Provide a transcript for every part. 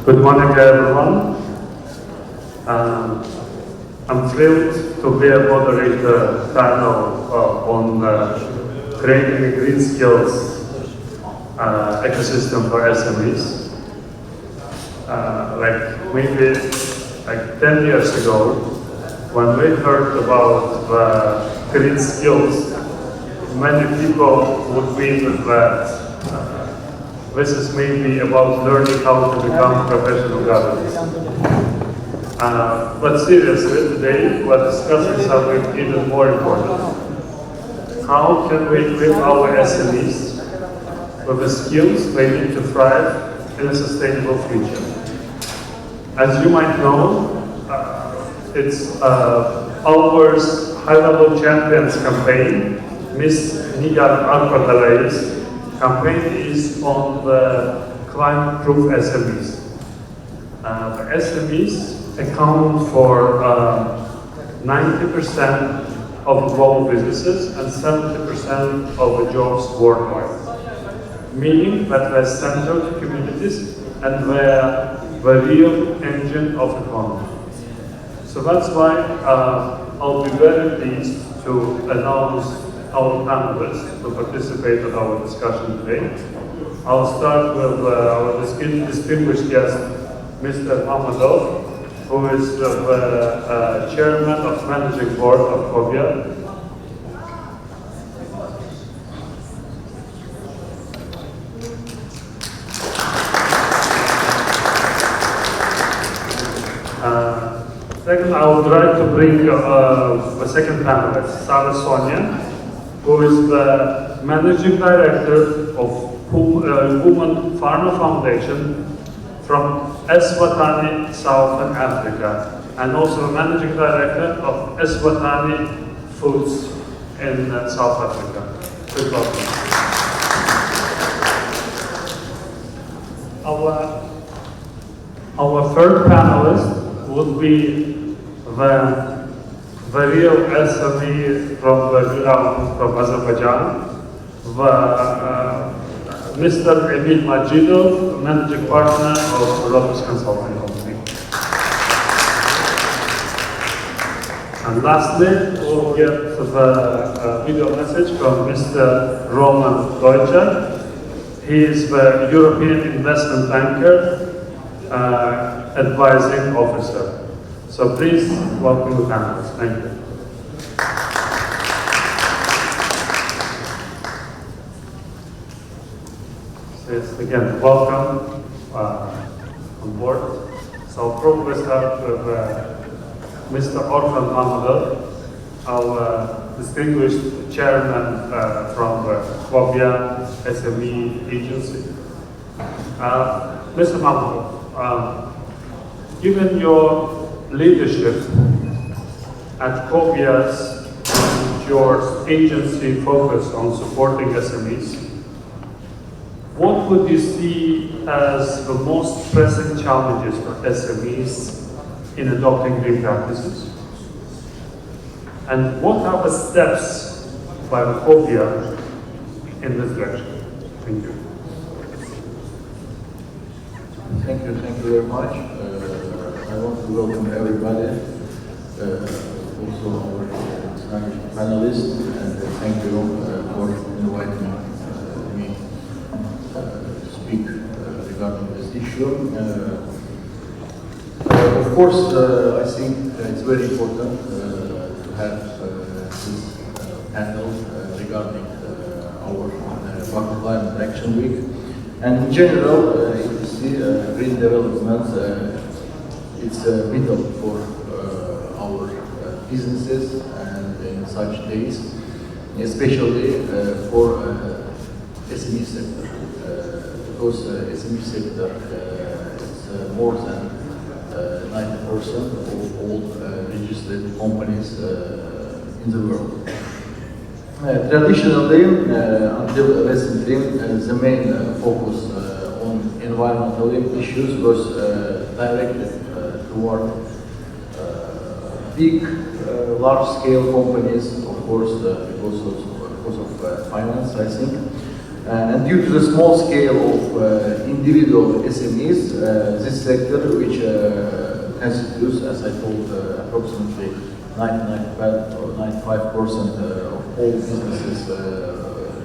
Good morning, everyone. I'm thrilled to be a moderator panel on creating a green skills ecosystem for SMEs. Like 10 years ago, when we heard about green skills, many people would mean that this is maybe about learning how to become professional governors. But seriously, today we're discussing something even more important. How can we equip our SMEs with the skills they need to thrive in a sustainable future? As you might know, it's our high-level champions campaign, Miss Nigar Arpadalay's campaign is on the climate-proof SMEs. The SMEs account for 90% of global businesses and 70% of the jobs worldwide, meaning that they're central to communities and they're the real engine of economy. So that's why I'll be very pleased to announce our panelists to participate in our discussion today. I'll start with our distinguished guest, Mr. Mamadov, who is the chairman of managing board of COBIA. Second, I would like to bring the second panelist, Sarah Sonia, who is the managing director of Women Pharma Foundation from Eswatini, Southern Africa, and also managing director of Eswatini Foods in South Africa. Good welcome. Our third panelist would be the real SME from the ground from Azerbaijan, Mr. Emil Majidov, managing partner of Lotus Consulting Company. And lastly, we'll get the video message from Mr. Roman Deutscher. He is the European investment banker, advising officer. So please welcome the panelists. Thank you. Yes, again, welcome on board. So I'll probably start with Mr. Orhan Mamadov, our distinguished chairman from the COBIA SME agency. Mr. Mamadov, given your leadership at COBIA's and your agency focus on supporting SMEs, what would you see as the most pressing challenges for SMEs in adopting green practices? And what are the steps by the COBIA in this direction? Thank you. Thank you very much. I want to welcome everybody, also our panelists, and thank you for inviting me to speak regarding this issue. Of course, I think it's very important to have this panel regarding our Baku Climate Action Week. And in general, if you see green development, it's vital for our businesses and in such days, especially for SME sector, because SME sector is more than 90% of all registered companies in the world. Traditionally, until recently, the main focus on environmental issues was directed toward big, large-scale companies, of course, because of finance, I think. And due to the small scale of individual SMEs, this sector, which constitutes, as I told, approximately 99% or 95% of all businesses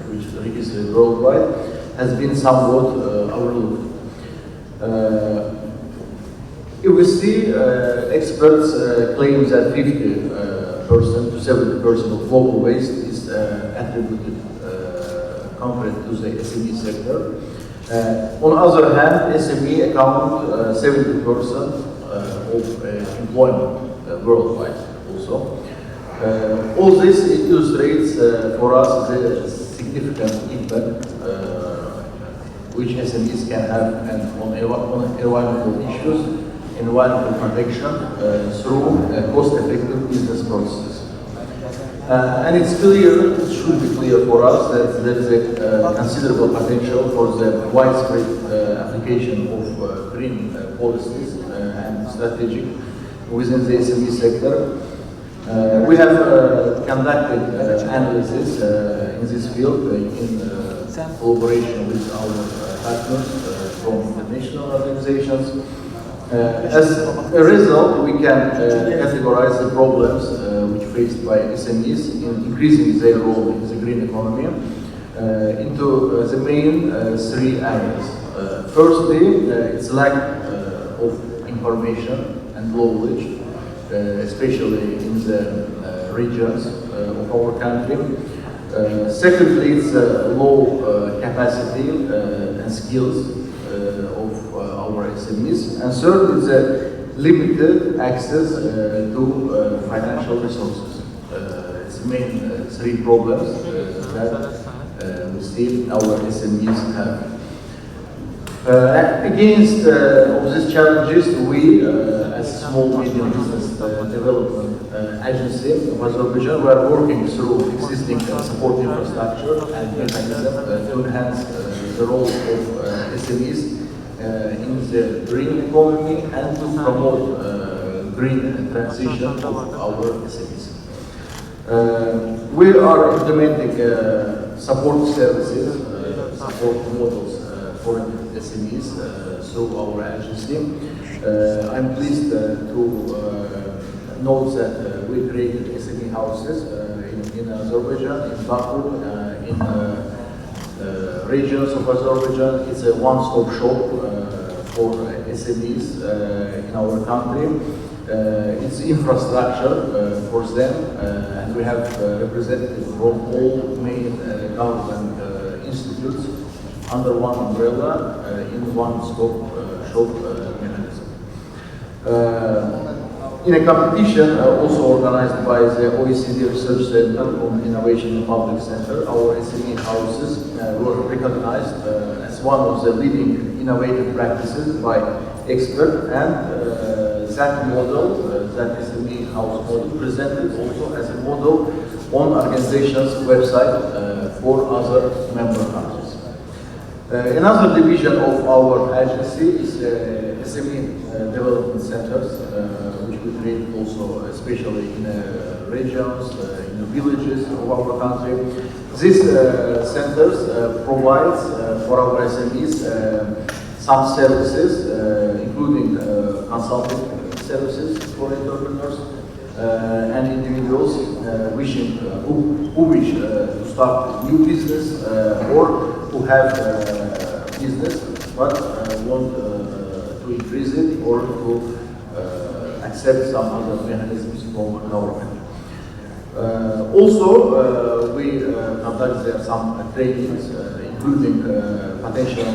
which are registered worldwide, has been somewhat overlooked. If we see experts claim that 50% to 70% of global waste is attributed compared to the SME sector. On the other hand, SME account 70% of employment worldwide also. All this illustrates for us the significant impact which SMEs can have on environmental issues, environmental protection through cost-effective business processes. And it's clear, it should be clear for us that there is a considerable potential for the widespread application of green policies and strategic within the SME sector. We have conducted analysis in this field in collaboration with our partners from international organizations. As a result, we can categorize the problems which faced by SMEs in increasing their role in the green economy into the main three areas. Firstly, it's lack of information and knowledge, especially in the regions of our country. Secondly, it's low capacity and skills of our SMEs. And third, is limited access to financial resources. It's main three problems that we see our SMEs have. Against of these challenges, we, as small medium business development agency of Azerbaijan, we are working through existing support infrastructure and mechanism to enhance the role of SMEs in the green economy and to promote green transition of our SMEs. We are implementing support services, support models for SMEs through our agency. I'm pleased to note that we created SME houses in Azerbaijan, in Baku, in regions of Azerbaijan. It's a one-stop shop for SMEs in our country. It's infrastructure for them, and we have representatives from all main government institutes under one umbrella in one-stop shop mechanism. In a competition also organized by the OECD Research Center on Innovation in Public Sector, our SME houses were recognized as one of the leading innovative practices by experts, and that model, that SME house model, presented also as a model on organization's website for other member countries. Another division of our agency is SME development centers, which we create also, especially in regions, in the villages of our country. These centers provide for our SMEs some services, including consulting services for entrepreneurs and individuals who wish to start a new business or who have business but want to increase it or to accept some other mechanisms from government. Also, we conduct there some trainings, including potential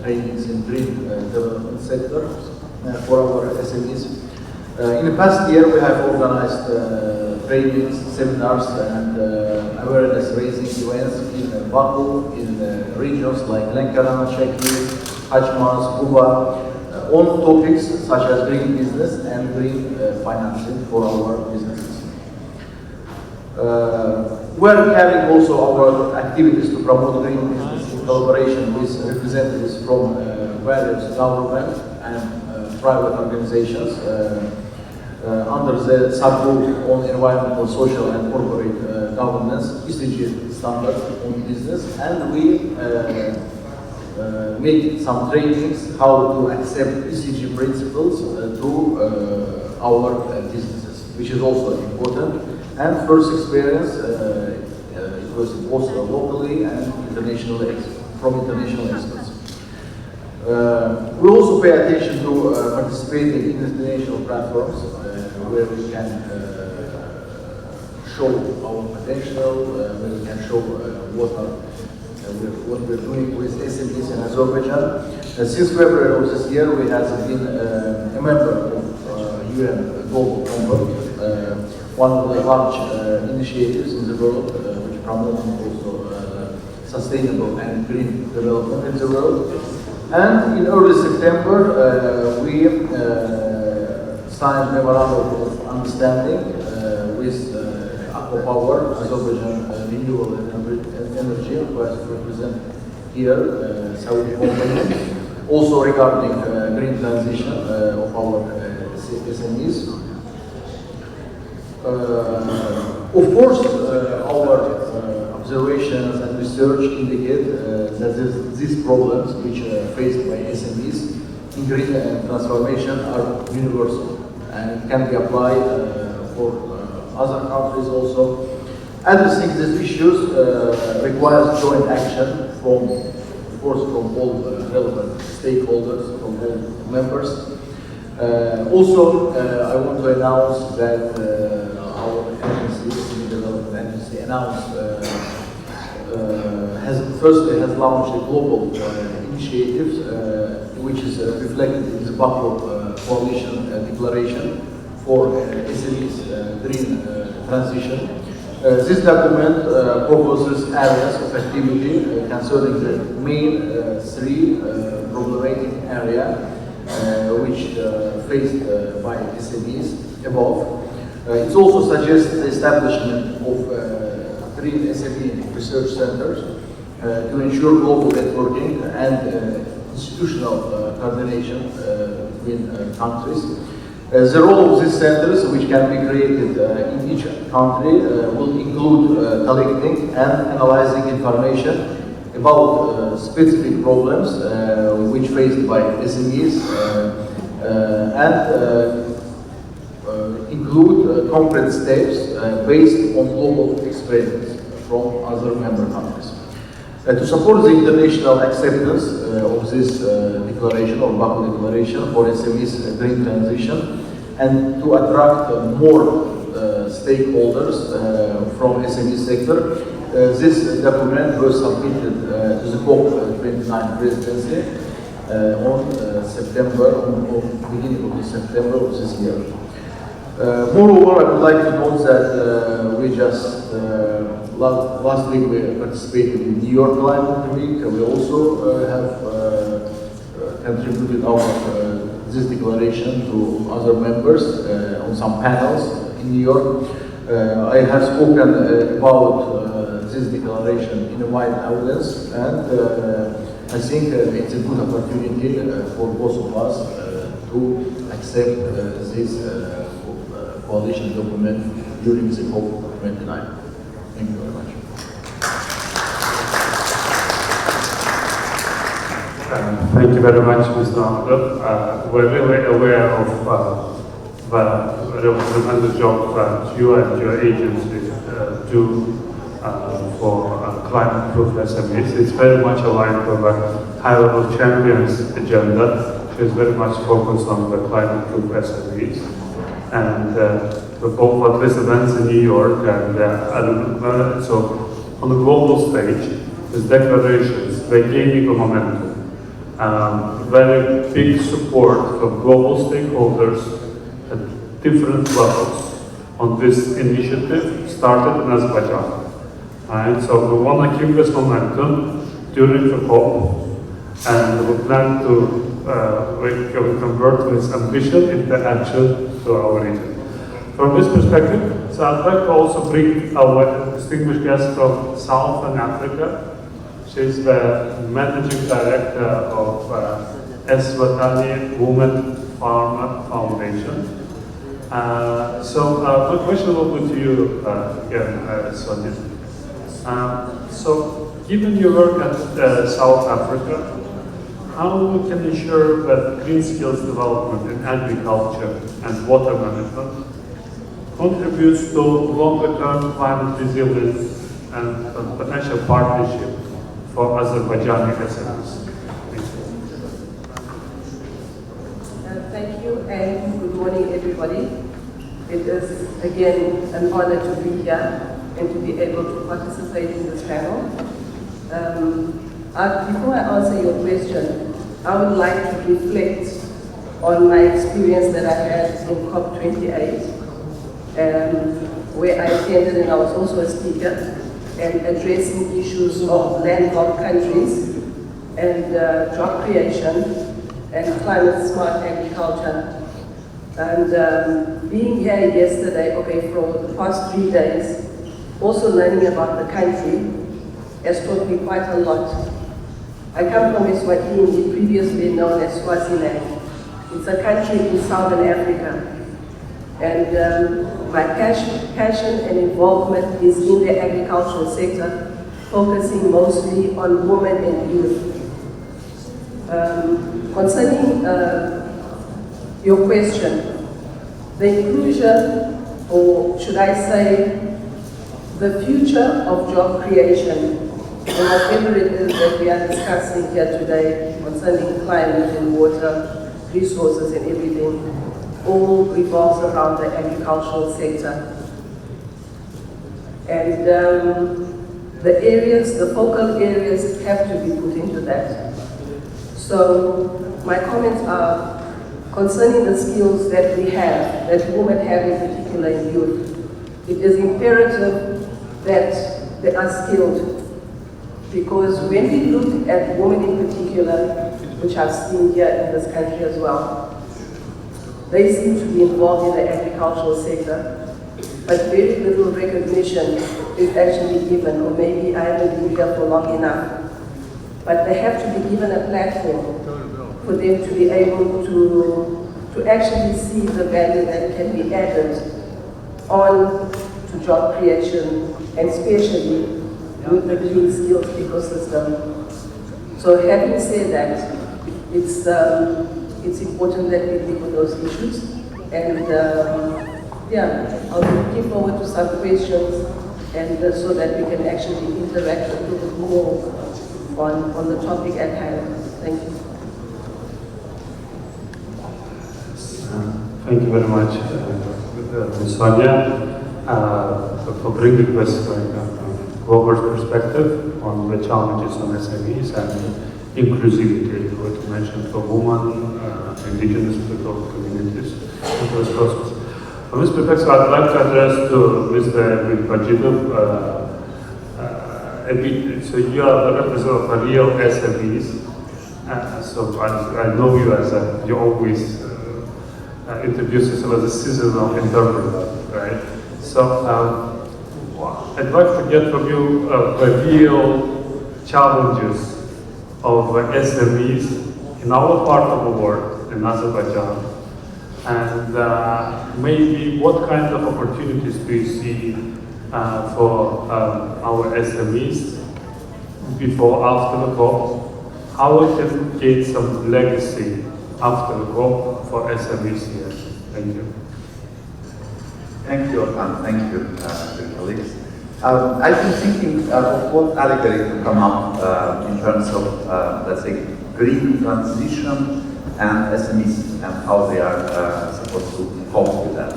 trainings in green development sector for our SMEs. In the past year, we have organized trainings, seminars, and awareness-raising events in Baku, in regions like Lenkaran, Sheki, Hachmaz, Kuba, on topics such as green business and green financing for our businesses. We are carrying also our activities to promote green business in collaboration with representatives from various government and private organizations. under the subgroup on environmental, social, and corporate governance, ESG standards on business, and we made some trainings how to accept ESG principles to our businesses, which is also important. And first experience, it was both locally and internationally from international experts. We also pay attention to participating in international platforms where we can show our potential, where we can show what we're doing with SMEs in Azerbaijan. Since February of this year, we have been a member of UN Global Compact, one of the large initiatives in the world which promotes also sustainable and green development in the world. And in early September, we signed memorandum of understanding with Aqua Power, Azerbaijan Renewable Energy, who has represented here, Saudi company, also regarding green transition of our SMEs. Of course, our observations and research indicate that these problems which are faced by SMEs in green transformation are universal and can be applied for other countries also. Addressing these issues requires joint action from, of course, from all relevant stakeholders, from all members. Also, I want to announce that our agency, Civil Development Agency, announced has launched a global initiative which is reflected in the Baku Coalition Declaration for SMEs green transition. This document proposes areas of activity concerning the main three problematic areas which faced by SMEs above. It also suggests the establishment of 3 SME research centers to ensure global networking and institutional coordination between countries. The role of these centers, which can be created in each country, will include collecting and analyzing information about specific problems which faced by SMEs and include concrete steps based on global experience from other member countries. To support the international acceptance of this declaration, or Baku Declaration, for SMEs green transition, and to attract more stakeholders from SME sector, this document was submitted to the COP29 presidency on beginning of September of this year. Moreover, I would like to note that we just last week we participated in New York Climate Week. We also have contributed our this declaration to other members on some panels in New York. I have spoken about this declaration in a wide audience, and I think it's a good opportunity for both of us to accept this coalition document during the COP29. Thank you very much. Thank you very much, Mr. Ahmed. We're really aware of the tremendous job that you and your agency do for climate-proof SMEs. It's very much aligned with the high-level champions agenda, which is very much focused on the climate-proof SMEs. And the both at this events in New York and so on the global stage, these declarations, they're gaining a momentum. Very big support from global stakeholders at different levels on this initiative started in Azerbaijan. Right? So we want to keep this momentum during the COP, and we plan to convert this ambition into action to our region. From this perspective, so I'd like to also bring our distinguished guest from Southern Africa. She's the Managing Director of Eswatini Women Farmer Foundation. My question will be to you again, Sonia. Given your work at South Africa, how we can ensure that green skills development in agriculture and water management contributes to longer-term climate resilience and potential partnership for Azerbaijani SMEs? Thank you and good morning, everybody. It is again an honor to be here and to be able to participate in this panel. Before I answer your question, I would like to reflect on my experience that I had in COP28, where I attended and I was also a speaker, and addressing issues of landlocked countries and job creation and climate smart agriculture. And being here yesterday, for the past 3 days, also learning about the country has taught me quite a lot. I come from Eswatini, previously known as Swaziland. It's a country in southern Africa. And my passion and involvement is in the agricultural sector, focusing mostly on women and youth. Concerning your question, the inclusion, or should I say, the future of job creation, and whatever it is that we are discussing here today concerning climate and water, resources and everything, all revolves around the agricultural sector. And the focal areas have to be put into that. So my comments are concerning the skills that we have, that women have in particular in youth. It is imperative that they are skilled, because when we look at women in particular, which I've seen here in this country as well, they seem to be involved in the agricultural sector, but very little recognition is actually given, or maybe I haven't been here for long enough. But they have to be given a platform for them to be able to actually see the value that can be added on to job creation, and especially with the green skills ecosystem. So having said that, it's important that we deal with those issues. And I'll be looking forward to some questions, and so that we can actually interact a little bit more on the topic at hand. Thank you. Thank you very much, Ms. Sonia, for bringing us global perspective on the challenges on SMEs and inclusivity, what you mentioned for women, indigenous people, communities, in those processes. From this perspective, I'd like to address to Mr. Bajidov a bit. So you are the representative of a real SMEs. So I know you as you always introduce yourself as a seasonal interpreter, right? So I'd like to get from you the real challenges of SMEs in our part of the world, in Azerbaijan, and maybe what kind of opportunities do you see for our SMEs before, after the COP? How we can get some legacy after the COP for SMEs here? Thank you. Thank you, Orhan. Thank you, dear colleagues. I've been thinking of what allegory to come up in terms of, let's say, green transition and SMEs and how they are supposed to cope with that.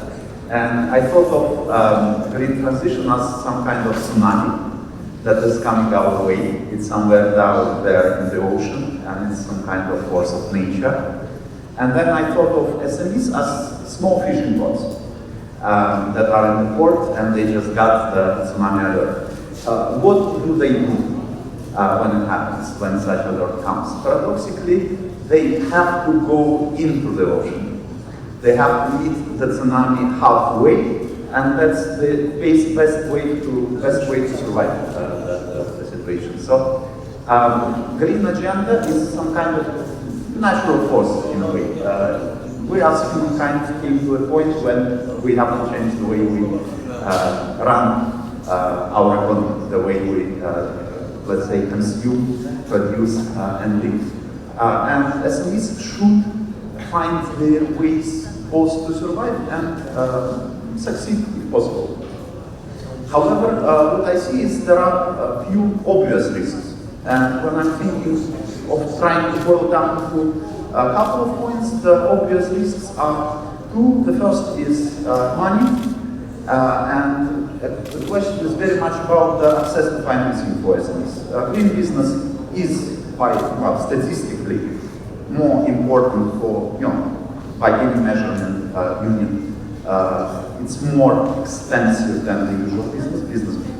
And I thought of green transition as some kind of tsunami that is coming our way. It's somewhere down there in the ocean, and it's some kind of force of nature. And then I thought of SMEs as small fishing boats that are in the port, and they just got the tsunami alert. What do they do when it happens, when such alert comes? Paradoxically, they have to go into the ocean. They have to meet the tsunami halfway, and that's the best way to survive the situation. So, green agenda is some kind of natural force in a way. we as humankind came to a point when we have to change the way we run our economy, the way we, let's say, consume, produce, and live. And SMEs should find their ways both to survive and succeed if possible. However, what I see is there are a few obvious risks. And when I'm thinking of trying to boil down to a couple of points, the obvious risks are two. The first is money. And the question is very much about the access to financing for SMEs. Green business is, statistically, more important for, by any measurement unit. It's more expensive than the usual business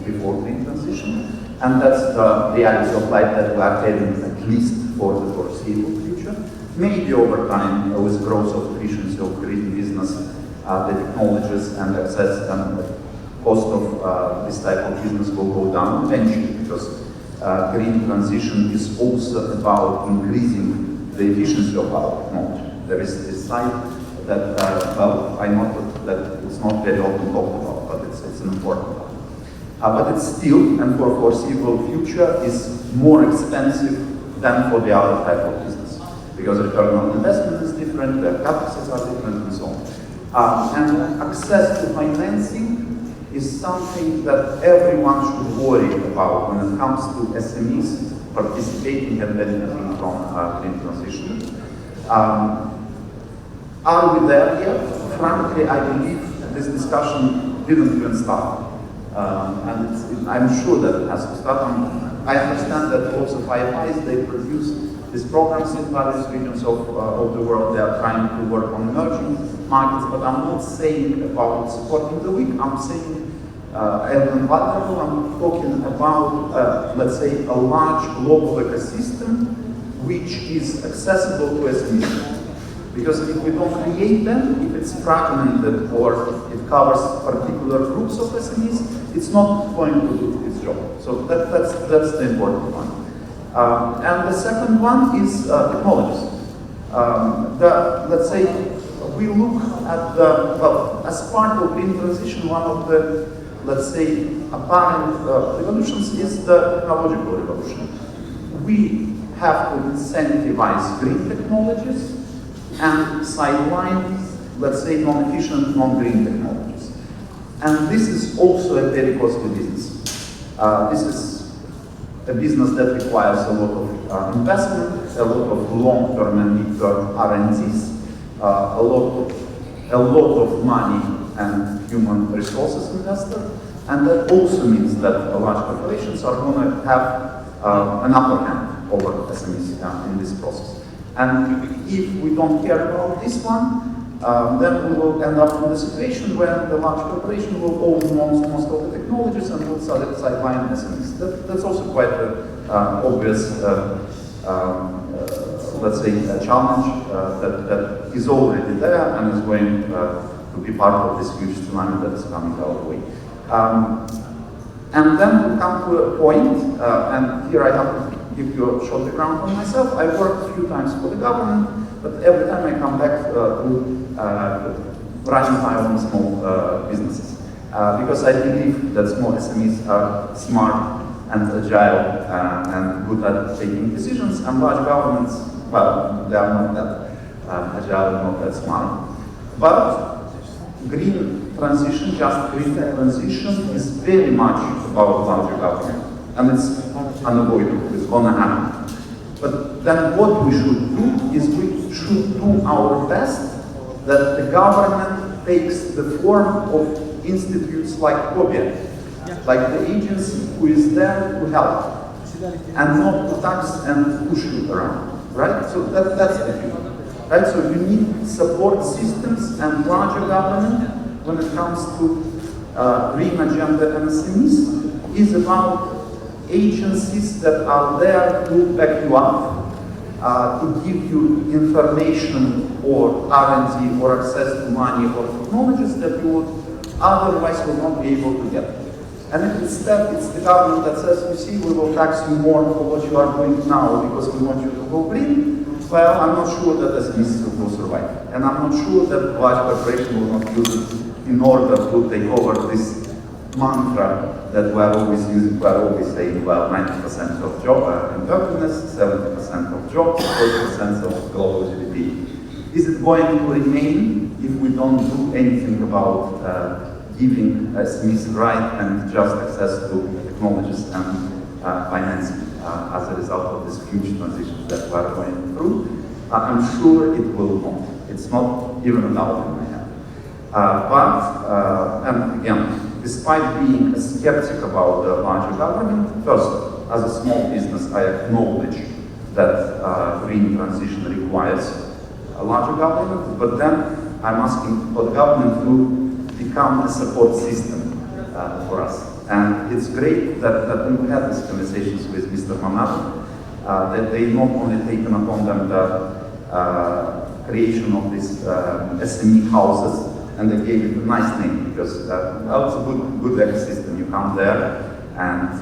before green transition. And that's the reality of life that we are heading, at least for the foreseeable future. Maybe over time, with growth of efficiency of green business, the technologies and access and the cost of this type of business will go down eventually, because green transition is also about increasing the efficiency of our technology. There is this side that, I noted that it's not very often talked about, but it's an important one. But it's still, and for foreseeable future, is more expensive than for the other type of business, because return on investment is different, the capacities are different, and so on. And access to financing is something that everyone should worry about when it comes to SMEs participating and benefiting from green transition. Are we there yet? Frankly, I believe this discussion didn't even start. And I'm sure that it has to start. I understand that also IFIs, they produce these programs in various regions of the world. They are trying to work on emerging markets, but I'm not saying about supporting the weak. I'm saying and vulnerable. I'm talking about, let's say, a large global ecosystem which is accessible to SMEs. Because if we don't create them, if it's fragmented or it covers particular groups of SMEs, it's not going to do its job. So that's the important one. And the second one is technologies. Let's say we look at as part of green transition, one of the, let's say, apparent revolutions is the technological revolution. We have to incentivize green technologies and sideline, let's say, non-efficient, non-green technologies. And this is also a very costly business. This is a business that requires a lot of investment, a lot of long-term and mid-term R&Ds, a lot of money and human resources invested. And that also means that large corporations are going to have an upper hand over SMEs in this process. And if we don't care about this one, then we will end up in the situation where the large corporation will own most of the technologies and will sideline SMEs. That's also quite an obvious, let's say, a challenge that is already there and is going to be part of this huge tsunami that is coming our way. And then we come to a point, and here I have to give you a short background on myself. I worked a few times for the government, but every time I come back to running my own small businesses. Because I believe that small SMEs are smart and agile and good at taking decisions, and large governments, well, they are not that agile and not that smart. But green transition, just green transition, is very much about larger government. And it's unavoidable, it's gonna happen. But then what we should do is we should do our best that the government takes the form of institutes like COBIA, like the agency who is there to help, and not to tax and push you around, right? So that's the thing, right? So you need support systems and larger government when it comes to green agenda and SMEs is about agencies that are there to back you up, to give you information or R&D or access to money or technologies that you would otherwise will not be able to get. And if instead it's the government that says, you see, we will tax you more for what you are doing now because we want you to go green, well, I'm not sure that SMEs will survive. And I'm not sure that large corporations will not use it in order to take over this mantra that we are always using. We are always saying, well, 90% of job competitiveness, 70% of jobs, 40% of global GDP. Is it going to remain if we don't do anything about giving SMEs right and just access to technologies and financing as a result of this huge transition that we are going through? I'm sure it will not. It's not even a doubt in my head. And again, despite being a skeptic about the larger government, first, as a small business, I acknowledge that green transition requires a larger government, but then I'm asking for the government to become a support system for us. And it's great that we had these conversations with Mr. Mamad, that they not only taken upon them the creation of these SME houses, and they gave it a nice name because well, it's a good ecosystem. You come there and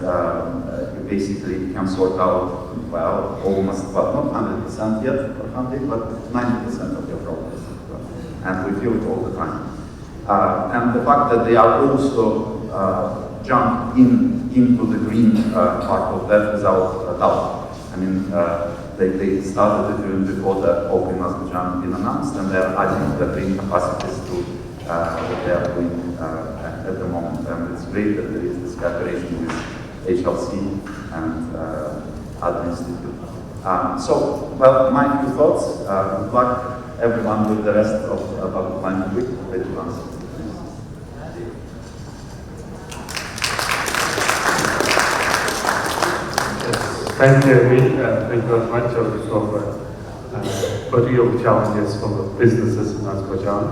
you basically can sort out, well, almost, but not 100% yet, or 100, but 90% of your problems. And we feel it all the time. And the fact that they are also jump into the green part of that without a doubt. I mean, they started it even before the opening Azerbaijan been announced, and they're adding the green capacities to what they are doing at the moment. And it's great that there is this collaboration with HLC and other institutes. So, well, my few thoughts. Good luck, everyone, with the rest of Baku Climate Week. Ready to answer. Thank you, Emil. Thank you very much. For real challenges for the businesses in Azerbaijan.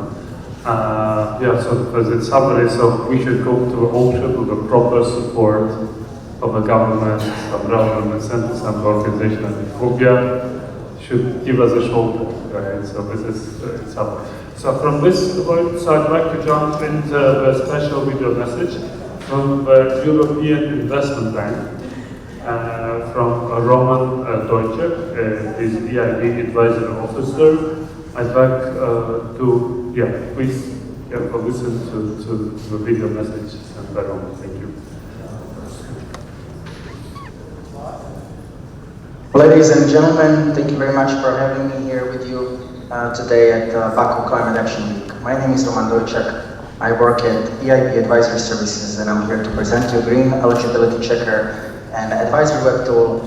So as a summary, so we should go to OSHA with the proper support of the government, some relevant centers, some organization, and Ethiopia should give us a shoulder, right? So this is summary. So from this point, so I'd like to jump into a special video message from the European Investment Bank. From Roman Deutsche, is EIB Advisory Officer. I'd like please listen to the video message sent by Roman. Thank you. Ladies and gentlemen, thank you very much for having me here with you today at Baku Climate Action Week. My name is Roman Deutsche. I work at EIB Advisory Services, and I'm here to present you Green Eligibility Checker, an advisory web tool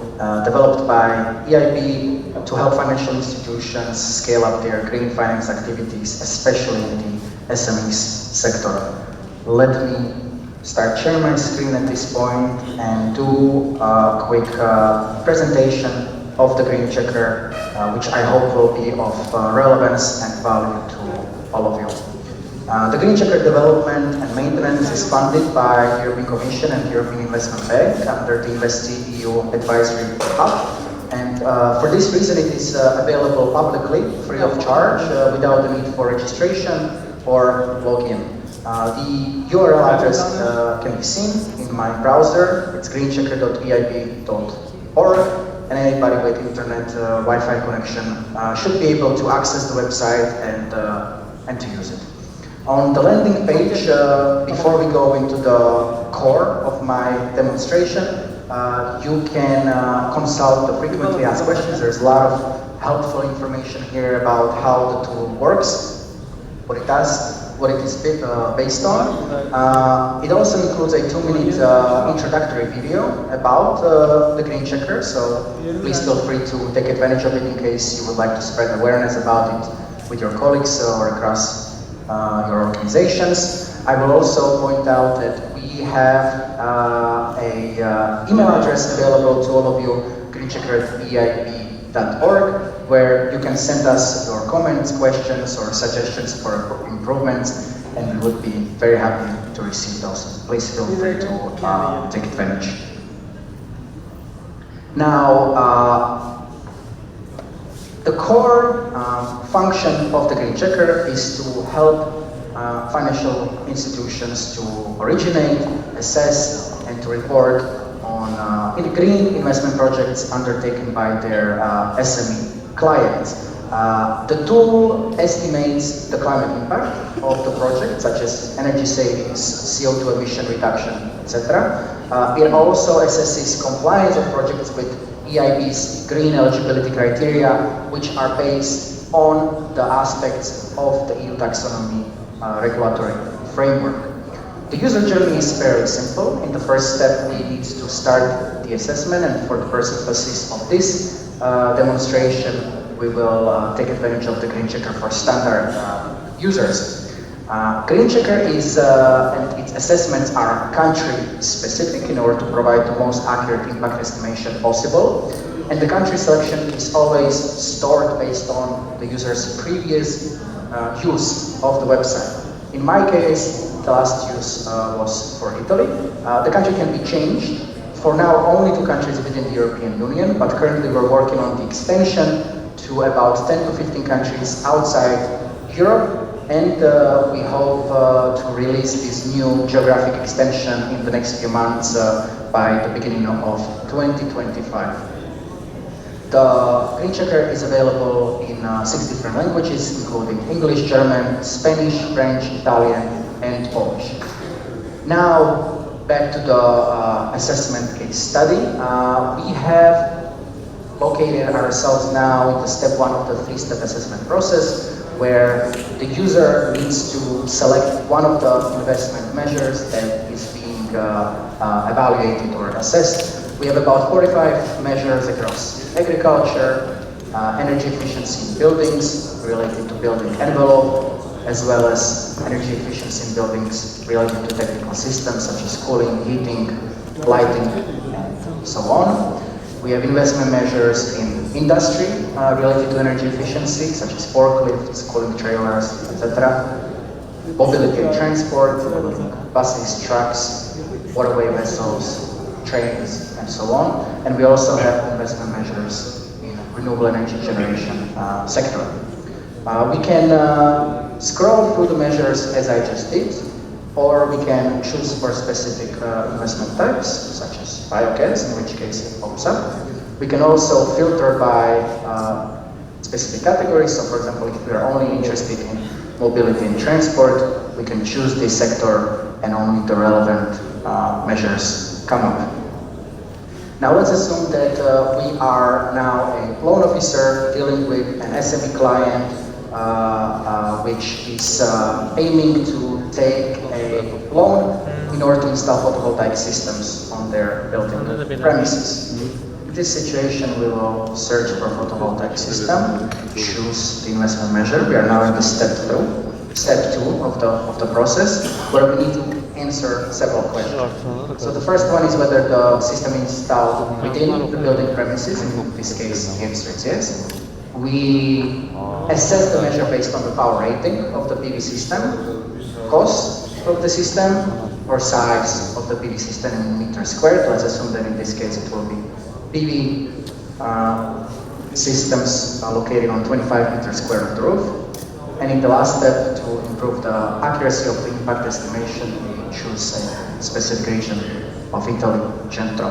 developed by EIB to help financial institutions scale up their green finance activities, especially in the SMEs sector. Let me start sharing my screen at this point and do a quick presentation of the Green Checker, which I hope will be of relevance and value to all of you. The Green Checker development and maintenance is funded by the European Commission and the European Investment Bank under the InvestEU Advisory Hub. And for this reason, it is available publicly, free of charge, without the need for registration or login. The URL address can be seen in my browser. It's greenchecker.eib.org, and anybody with internet Wi-Fi connection should be able to access the website and to use it. On the landing page, before we go into the core of my demonstration, you can consult the frequently asked questions. There's a lot of helpful information here about how the tool works, what it does, what it is based on. It also includes a 2-minute introductory video about the Green Checker, so please feel free to take advantage of it in case you would like to spread awareness about it with your colleagues or across your organizations. I will also point out that we have an email address available to all of you, greenchecker@eib.org, where you can send us your comments, questions, or suggestions for improvements, and we would be very happy to receive those. Please feel free to take advantage. Now, the core function of the Green Checker is to help financial institutions to originate, assess, and to report on green investment projects undertaken by their SME clients. The tool estimates the climate impact of the project, such as energy savings, CO2 emission reduction, etc. It also assesses compliance of projects with EIB's green eligibility criteria, which are based on the aspects of the EU taxonomy regulatory framework. The user journey is fairly simple. In the first step, we need to start the assessment, and for the purposes of this demonstration, we will take advantage of the Green Checker for standard users. Green Checker is, and its assessments are country-specific in order to provide the most accurate impact estimation possible. And the country selection is always stored based on the user's previous use of the website. In my case, the last use was for Italy. The country can be changed. For now, only 2 countries within the European Union, but currently we're working on the extension to about 10 to 15 countries outside Europe. And we hope to release this new geographic extension in the next few months by the beginning of 2025. The Green Checker is available in 6 different languages, including English, German, Spanish, French, Italian, and Polish. Now, back to the assessment case study. We have located ourselves now in the step 1 of the 3-step assessment process, where the user needs to select one of the investment measures that is being evaluated or assessed. We have about 45 measures across agriculture, energy efficiency in buildings related to building envelope, as well as energy efficiency in buildings related to technical systems such as cooling, heating, lighting, and so on. We have investment measures in industry related to energy efficiency, such as forklifts, cooling trailers, etc. Mobility and transport, buses, trucks, waterway vessels, trains, and so on. And we also have investment measures in renewable energy generation sector. We can scroll through the measures as I just did, or we can choose for specific investment types, such as biogas, in which case it pops up. We can also filter by specific categories. So, for example, if we are only interested in mobility and transport, we can choose this sector and only the relevant measures come up. Now, let's assume that we are now a loan officer dealing with an SME client which is aiming to take a loan in order to install photovoltaic systems on their building premises. In this situation, we will search for a photovoltaic system, choose the investment measure. We are now in the step 2 of the process, where we need to answer several questions. So the first one is whether the system is installed within the building premises. In this case, the answer is yes. We assess the measure based on the power rating of the PV system, cost of the system, or size of the PV system in meters squared. Let's assume that in this case it will be PV systems located on 25 meters squared of the roof. And in the last step, to improve the accuracy of the impact estimation, we choose a specific region of Italy, Centro.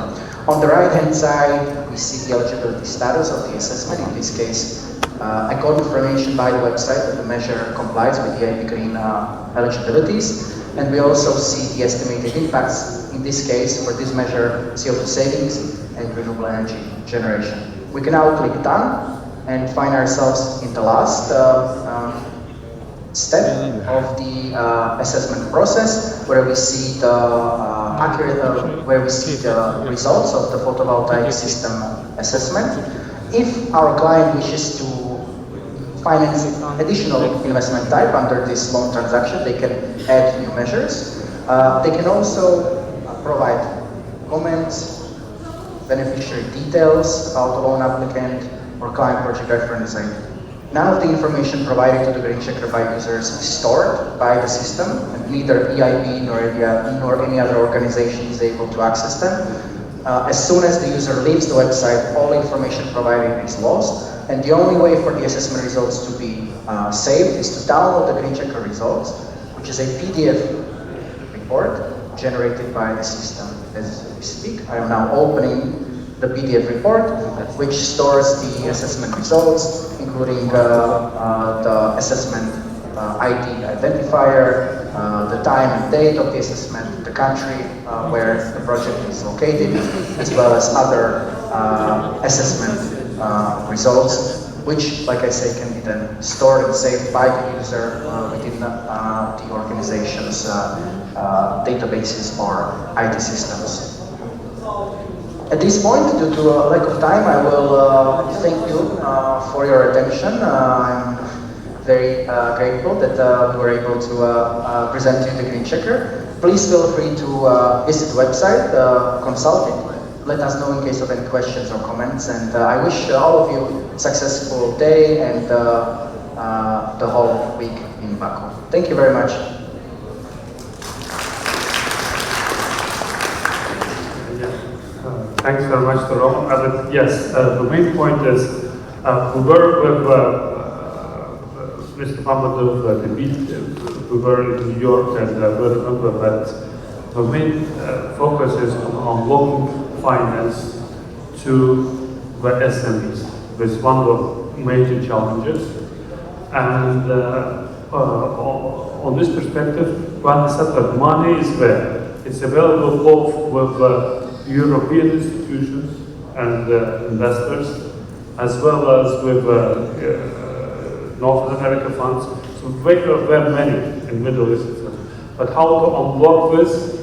On the right-hand side, we see the eligibility status of the assessment. In this case, a confirmation by the website that the measure complies with the EIB Green eligibilities. And we also see the estimated impacts, in this case, for this measure, CO2 savings and renewable energy generation. We can now click Done and find ourselves in the last step of the assessment process, where we see the results of the photovoltaic system assessment. If our client wishes to finance additional investment type under this loan transaction, they can add new measures. They can also provide comments, beneficiary details about the loan applicant, or client project reference ID. None of the information provided to the Green Checker by users is stored by the system, and neither EIB nor any other organization is able to access them. As soon as the user leaves the website, all information provided is lost, and the only way for the assessment results to be saved is to download the Green Checker results, which is a PDF report generated by the system. As we speak, I am now opening the PDF report, which stores the assessment results, including the assessment ID identifier, the time and date of the assessment, the country where the project is located, as well as other assessment results, which, like I say, can be then stored and saved by the user within the organization's databases or IT systems. At this point, due to a lack of time, I will thank you for your attention. I'm very grateful that we were able to present to you the Green Checker. Please feel free to visit the website, consult it. Let us know in case of any questions or comments, and I wish all of you a successful day and the whole week in Baku. Thank you very much. Thanks very much to Roman. Yes, the main point is we were with Mr. Mamadov, we were in New York, and we remember that the main focus is on local finance to the SMEs. This is one of the major challenges. And on this perspective, we understand that money is there. It's available both with European institutions and investors, as well as with North America funds. So there are many in Middle East. But how to unlock this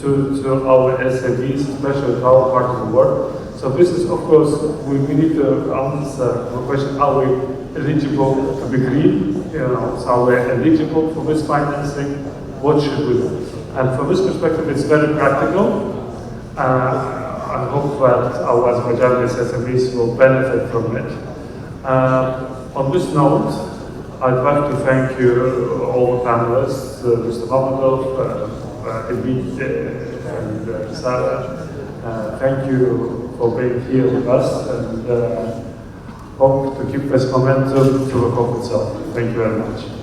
to our SMEs, especially to our part of the world. So this is, of course, we need to answer the question, are we eligible to be green? So are we eligible for this financing? What should we do? And from this perspective, it's very practical. I hope that our Azerbaijanis SMEs will benefit from it. On this note, I'd like to thank you, all the panelists, Mr. Mamadov, Emit and Sarah. Thank you for being here with us, and hope to keep this momentum to the COP itself. Thank you very much.